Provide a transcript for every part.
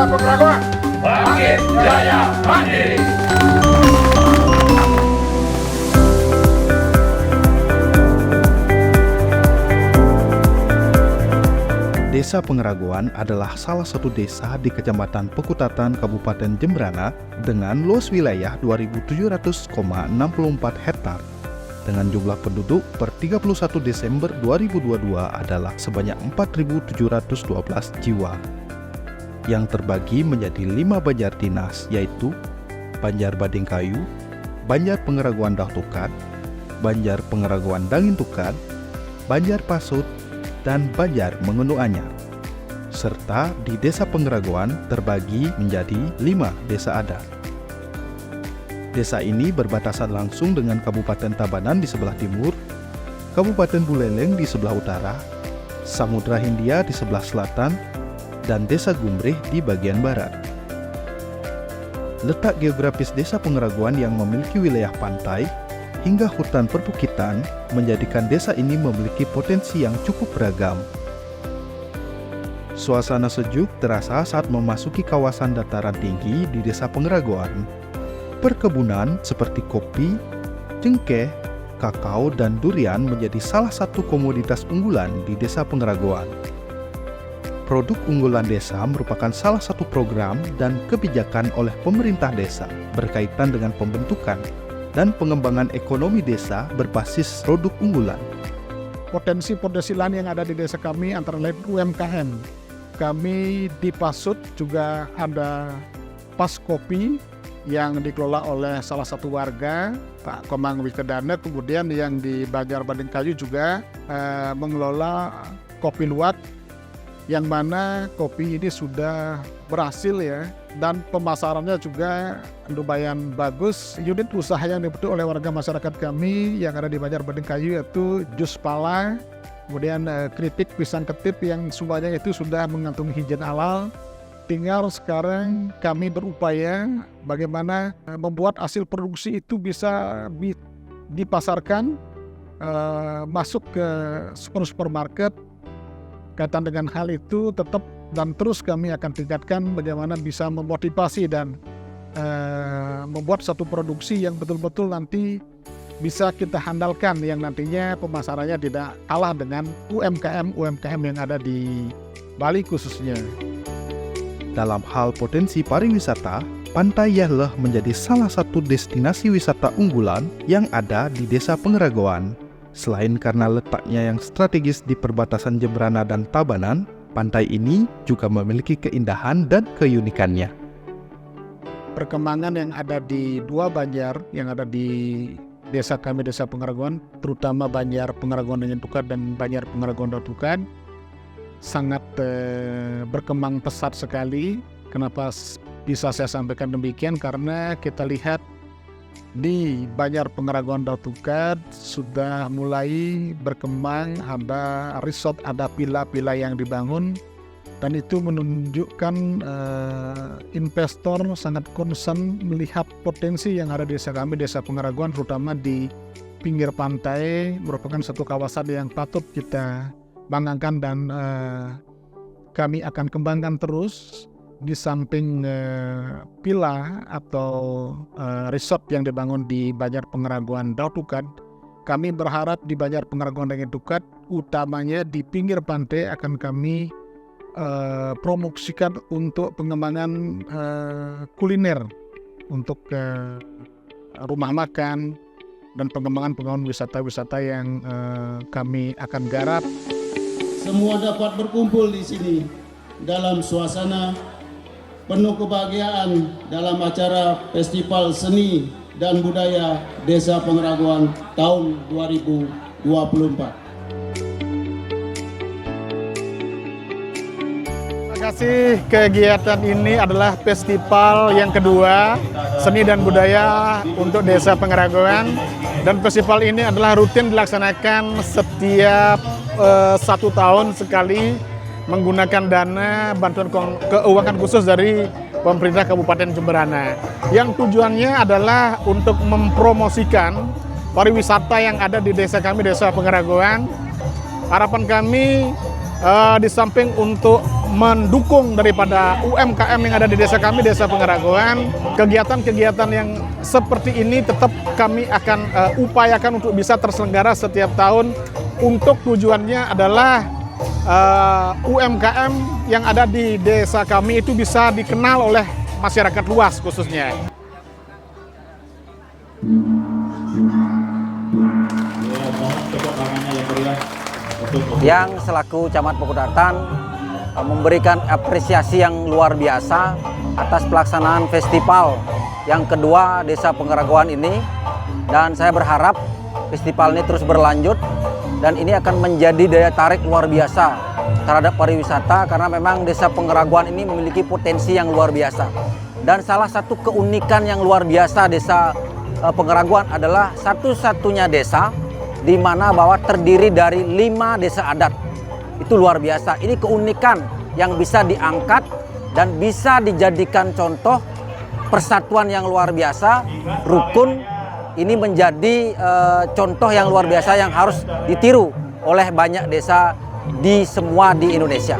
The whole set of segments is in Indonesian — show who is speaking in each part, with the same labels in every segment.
Speaker 1: Desa Pengeraguan.
Speaker 2: Bangkit Jaya Mandiri.
Speaker 3: Desa Pengeraguan adalah salah satu desa di Kecamatan Pekutatan, Kabupaten Jembrana dengan luas wilayah 2.700,64 hektar. Dengan jumlah penduduk per 31 Desember 2022 adalah sebanyak 4.712 jiwa. Yang terbagi menjadi 5 banjar dinas, yaitu Banjar Badingkayu, Banjar Pengeraguan Dahtukat, Banjar Pengeraguan Dangintukat, Banjar Pasut, dan Banjar Mengenu Anyar. Serta di Desa Pengeraguan terbagi menjadi 5 desa adat. Desa ini berbatasan langsung dengan Kabupaten Tabanan di sebelah timur, Kabupaten Buleleng di sebelah utara, Samudra Hindia di sebelah selatan, dan Desa Gumrih di bagian barat. Letak geografis Desa Pengeraguan yang memiliki wilayah pantai hingga hutan perbukitan menjadikan desa ini memiliki potensi yang cukup beragam. Suasana sejuk terasa saat memasuki kawasan dataran tinggi di Desa Pengeraguan. Perkebunan seperti kopi, cengkeh, kakao, dan durian menjadi salah satu komoditas unggulan di Desa Pengeraguan. Produk unggulan desa merupakan salah satu program dan kebijakan oleh pemerintah desa berkaitan dengan pembentukan dan pengembangan ekonomi desa berbasis produk unggulan.
Speaker 1: Potensi-potensi lain yang ada di desa kami antara lain UMKM. Kami di Pasut juga ada Pas Kopi yang dikelola oleh salah satu warga, Pak Komang Wikedana. Kemudian yang di Banjar Badingkayu juga mengelola Kopi Luwak, yang mana kopi ini sudah berhasil ya, dan pemasarannya juga lumayan bagus. Unit usaha yang dibentuk oleh warga masyarakat kami yang ada di Banjar Badingkayu yaitu Jus Pala, kemudian keripik pisang ketip yang semuanya itu sudah mengantungi izin halal. Tinggal sekarang kami berupaya bagaimana membuat hasil produksi itu bisa dipasarkan, masuk ke supermarket. Kaitan dengan hal itu tetap dan terus kami akan tingkatkan bagaimana bisa memotivasi dan membuat satu produksi yang betul-betul nanti bisa kita handalkan, yang nantinya pemasarannya tidak kalah dengan UMKM yang ada di Bali khususnya.
Speaker 3: Dalam hal potensi pariwisata, Pantai Yahleh menjadi salah satu destinasi wisata unggulan yang ada di Desa Pengeraguan. Selain karena letaknya yang strategis di perbatasan Jembrana dan Tabanan, pantai ini juga memiliki keindahan dan keunikannya.
Speaker 1: Perkembangan yang ada di dua banjar yang ada di desa kami, Desa Pengeraguan, terutama Banjar Pengeraguan Dangintukat dan Banjar Pengeraguan Dahtukat, sangat berkembang pesat sekali. Kenapa bisa saya sampaikan demikian? Karena kita lihat di Banjar Pengeraguan Dahtukat sudah mulai berkembang, ada resort, ada villa-villa yang dibangun, dan itu menunjukkan investor sangat concern melihat potensi yang ada di desa kami, Desa Pengeraguan, terutama di pinggir pantai, merupakan satu kawasan yang patut kita banggakan dan kami akan kembangkan terus. Di samping villa atau resort yang dibangun di Banjar Pengeraguan Dahtukat, kami berharap di Banjar Pengeraguan Dangintukat, utamanya di pinggir pantai, akan kami promosikan untuk pengembangan kuliner, untuk rumah makan dan pengembangan wisata-wisata yang kami akan garap.
Speaker 4: Semua dapat berkumpul di sini dalam suasana penuh kebahagiaan dalam acara Festival Seni dan Budaya Desa Pengeraguan tahun 2024.
Speaker 1: Terima kasih. Kegiatan ini adalah festival yang kedua seni dan budaya untuk Desa Pengeraguan, dan festival ini adalah rutin dilaksanakan setiap 1 tahun sekali, menggunakan dana bantuan keuangan khusus dari pemerintah Kabupaten Jembrana, yang tujuannya adalah untuk mempromosikan pariwisata yang ada di desa kami, Desa Pengeraguan. Harapan kami di samping untuk mendukung daripada UMKM yang ada di desa kami, Desa Pengeragoan. Kegiatan-kegiatan yang seperti ini tetap kami akan upayakan untuk bisa terselenggara setiap tahun. Untuk tujuannya adalah UMKM yang ada di desa kami itu bisa dikenal oleh masyarakat luas khususnya.
Speaker 5: Yang selaku Camat Pekutatan memberikan apresiasi yang luar biasa atas pelaksanaan festival yang kedua Desa Pengeragoan ini, dan saya berharap festival ini terus berlanjut dan ini akan menjadi daya tarik luar biasa terhadap pariwisata karena memang Desa Pengeragoan ini memiliki potensi yang luar biasa. Dan salah satu keunikan yang luar biasa Desa Pengeragoan adalah satu-satunya desa di mana bahwa terdiri dari 5 desa adat. Itu luar biasa. Ini keunikan yang bisa diangkat dan bisa dijadikan contoh persatuan yang luar biasa, rukun. Ini menjadi contoh yang luar biasa yang harus ditiru oleh banyak desa di Indonesia.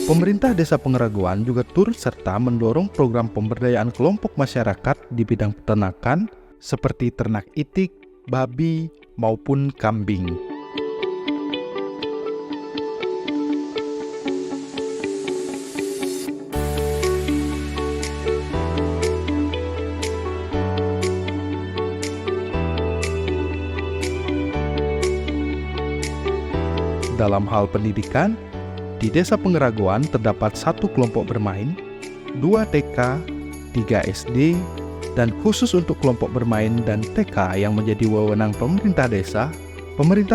Speaker 3: Pemerintah Desa Pengeragoan juga turut serta mendorong program pemberdayaan kelompok masyarakat di bidang peternakan seperti ternak itik, babi, maupun kambing. Dalam hal pendidikan, di Desa Pengeragoan terdapat 1 kelompok bermain, 2 TK, 3 SD, dan khusus untuk kelompok bermain dan TK yang menjadi wewenang pemerintah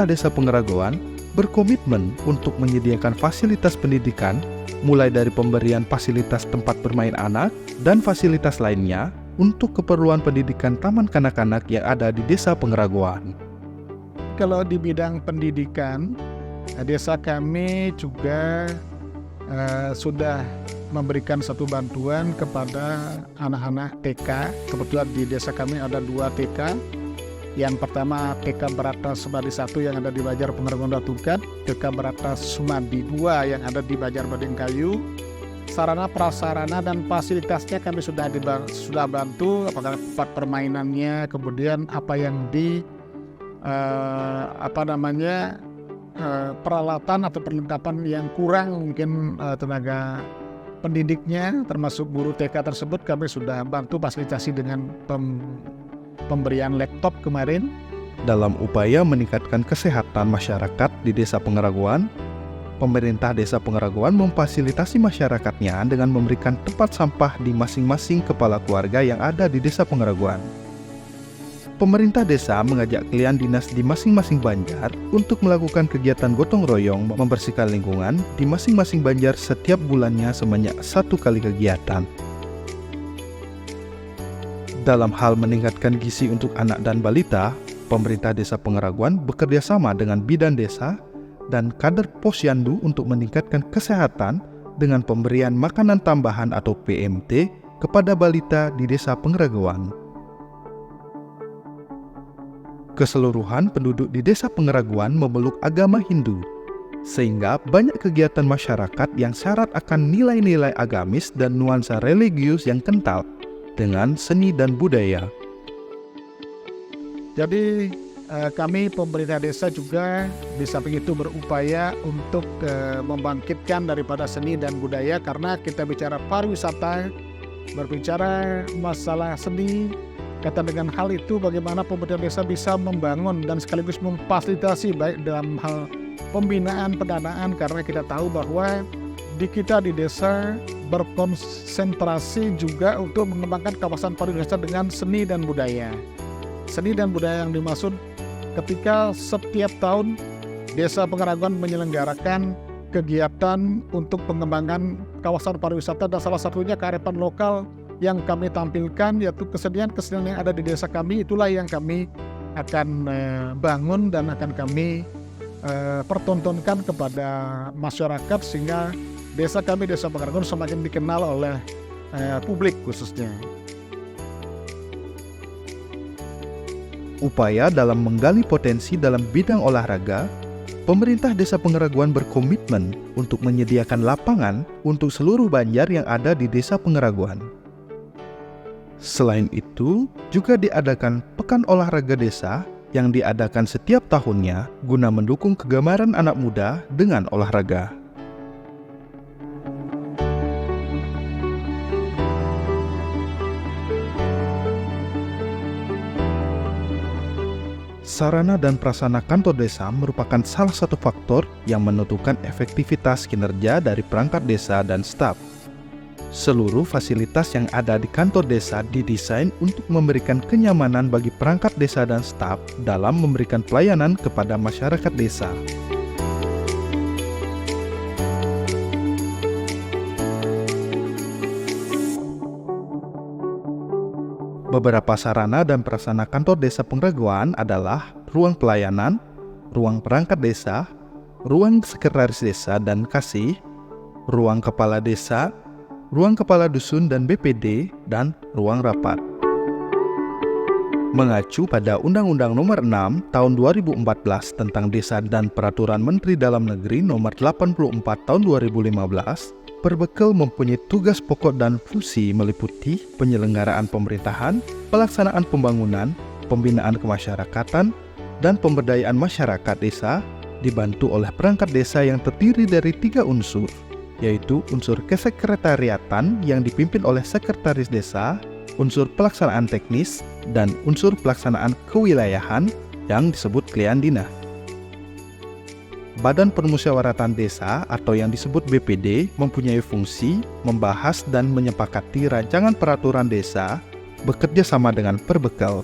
Speaker 3: Desa Pengeragoan berkomitmen untuk menyediakan fasilitas pendidikan mulai dari pemberian fasilitas tempat bermain anak dan fasilitas lainnya untuk keperluan pendidikan taman kanak-kanak yang ada di Desa Pengeragoan.
Speaker 1: Kalau di bidang pendidikan, desa kami juga sudah memberikan satu bantuan kepada anak-anak TK. Kebetulan di desa kami ada 2 TK. Yang pertama TK Berata Sumadi 1 yang ada di Banjar Pengeragoan Datukat, TK Berata Sumadi 2 yang ada di Banjar Badingkayu. Sarana prasarana dan fasilitasnya kami sudah bantu, apakah tempat permainannya, kemudian apa yang peralatan atau perlengkapan yang kurang, mungkin tenaga pendidiknya termasuk guru TK tersebut kami sudah bantu fasilitasi dengan pemberian laptop kemarin.
Speaker 3: Dalam upaya meningkatkan kesehatan masyarakat di Desa Pengeragoan, pemerintah Desa Pengeragoan memfasilitasi masyarakatnya dengan memberikan tempat sampah di masing-masing kepala keluarga yang ada di Desa Pengeragoan. Pemerintah desa mengajak klien dinas di masing-masing banjar untuk melakukan kegiatan gotong royong membersihkan lingkungan di masing-masing banjar setiap bulannya sebanyak 1 kali kegiatan. Dalam hal meningkatkan gizi untuk anak dan balita, pemerintah Desa Pengeragoan bekerja sama dengan bidan desa dan kader posyandu untuk meningkatkan kesehatan dengan pemberian makanan tambahan atau PMT kepada balita di Desa Pengeragoan. Keseluruhan penduduk di Desa Pengeragoan memeluk agama Hindu, sehingga banyak kegiatan masyarakat yang syarat akan nilai-nilai agamis dan nuansa religius yang kental dengan seni dan budaya.
Speaker 1: Jadi kami pemerintah desa juga di samping itu berupaya untuk membangkitkan daripada seni dan budaya, karena kita bicara pariwisata, berbicara masalah seni. Kaitan dengan hal itu, bagaimana pemerintah desa bisa membangun dan sekaligus memfasilitasi baik dalam hal pembinaan, pendanaan, karena kita tahu bahwa di desa berkonsentrasi juga untuk mengembangkan kawasan pariwisata dengan seni dan budaya. Seni dan budaya yang dimaksud ketika setiap tahun Desa Pengeragoan menyelenggarakan kegiatan untuk pengembangan kawasan pariwisata, dan salah satunya kearifan lokal yang kami tampilkan, yaitu kesenian-kesenian yang ada di desa kami. Itulah yang kami akan bangun dan akan kami pertontonkan kepada masyarakat, sehingga desa kami, Desa Pengeragoan, semakin dikenal oleh publik khususnya.
Speaker 3: Upaya dalam menggali potensi dalam bidang olahraga, Pemerintah Desa Pengeraguan berkomitmen untuk menyediakan lapangan untuk seluruh Banjar yang ada di Desa Pengeraguan. Selain itu, juga diadakan Pekan Olahraga Desa yang diadakan setiap tahunnya guna mendukung kegemaran anak muda dengan olahraga. Sarana dan prasarana kantor desa merupakan salah satu faktor yang menentukan efektivitas kinerja dari perangkat desa dan staf. Seluruh fasilitas yang ada di kantor desa didesain untuk memberikan kenyamanan bagi perangkat desa dan staf dalam memberikan pelayanan kepada masyarakat desa. Beberapa sarana dan prasarana kantor desa Pengeraguan adalah ruang pelayanan, ruang perangkat desa, ruang sekretaris desa dan kasih, ruang kepala desa, ruang kepala dusun dan BPD, dan ruang rapat. Mengacu pada Undang-Undang Nomor 6 Tahun 2014 tentang Desa dan Peraturan Menteri Dalam Negeri Nomor 84 Tahun 2015, Perbekal mempunyai tugas pokok dan fungsi meliputi penyelenggaraan pemerintahan, pelaksanaan pembangunan, pembinaan kemasyarakatan, dan pemberdayaan masyarakat desa, dibantu oleh perangkat desa yang terdiri dari 3 unsur, yaitu unsur kesekretariatan yang dipimpin oleh sekretaris desa, unsur pelaksanaan teknis, dan unsur pelaksanaan kewilayahan yang disebut Kliandina. Badan Permusyawaratan Desa atau yang disebut BPD mempunyai fungsi membahas dan menyepakati rancangan peraturan desa, bekerja sama dengan Perbekal,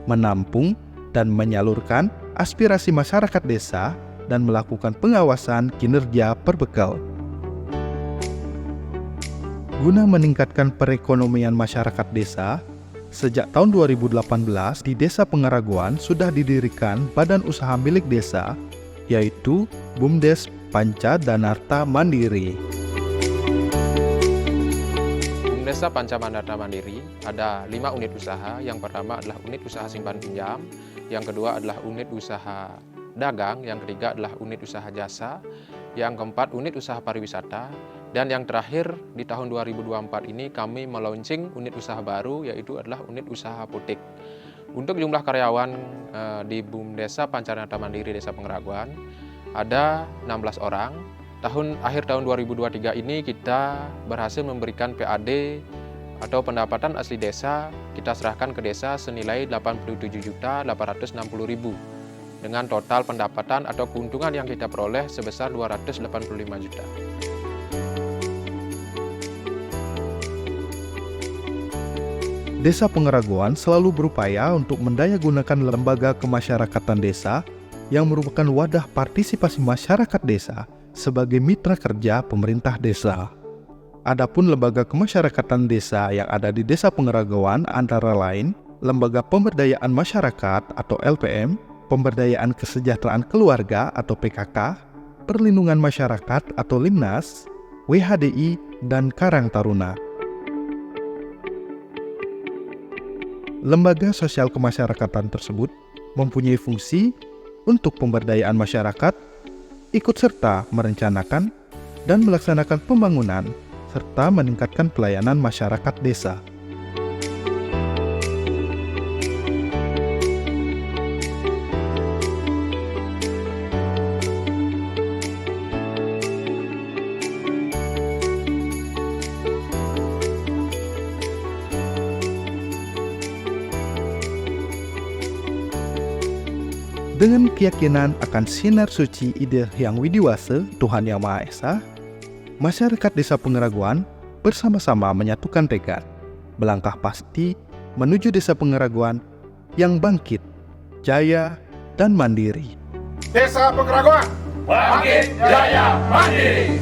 Speaker 3: menampung dan menyalurkan aspirasi masyarakat desa, dan melakukan pengawasan kinerja Perbekal. Guna meningkatkan perekonomian masyarakat desa, sejak tahun 2018 di Desa Pengeraguan sudah didirikan badan usaha milik desa, yaitu BUMDes Panca Danarta Mandiri.
Speaker 6: Desa Panca Danarta Mandiri ada 5 unit usaha. Yang pertama adalah unit usaha simpan pinjam, yang kedua adalah unit usaha dagang, yang ketiga adalah unit usaha jasa, yang keempat unit usaha pariwisata, dan yang terakhir di tahun 2024 ini kami melaunching unit usaha baru, yaitu adalah unit usaha apotek. Untuk jumlah karyawan di BUMDes Panca Danarta Mandiri Desa Pengeraguan ada 16 orang. Akhir tahun 2023 ini kita berhasil memberikan PAD atau pendapatan asli desa kita serahkan ke desa senilai 87.860.000 dengan total pendapatan atau keuntungan yang kita peroleh sebesar 285 juta.
Speaker 3: Desa Pengeraguan selalu berupaya untuk mendayagunakan lembaga kemasyarakatan desa yang merupakan wadah partisipasi masyarakat desa sebagai mitra kerja pemerintah desa. Adapun lembaga kemasyarakatan desa yang ada di Desa Pengeraguan antara lain Lembaga Pemberdayaan Masyarakat atau LPM, Pemberdayaan Kesejahteraan Keluarga atau PKK, Perlindungan Masyarakat atau Limnas, WHDI, dan Karang Taruna. Lembaga sosial kemasyarakatan tersebut mempunyai fungsi untuk pemberdayaan masyarakat, ikut serta merencanakan dan melaksanakan pembangunan, serta meningkatkan pelayanan masyarakat desa. Dengan keyakinan akan sinar suci ide Hyang Widiwasa, Tuhan Yang Maha Esa, masyarakat Desa Pengeraguan bersama-sama menyatukan tekad, melangkah pasti menuju Desa Pengeraguan yang bangkit, jaya, dan mandiri.
Speaker 2: Desa Pengeraguan bangkit, jaya, mandiri.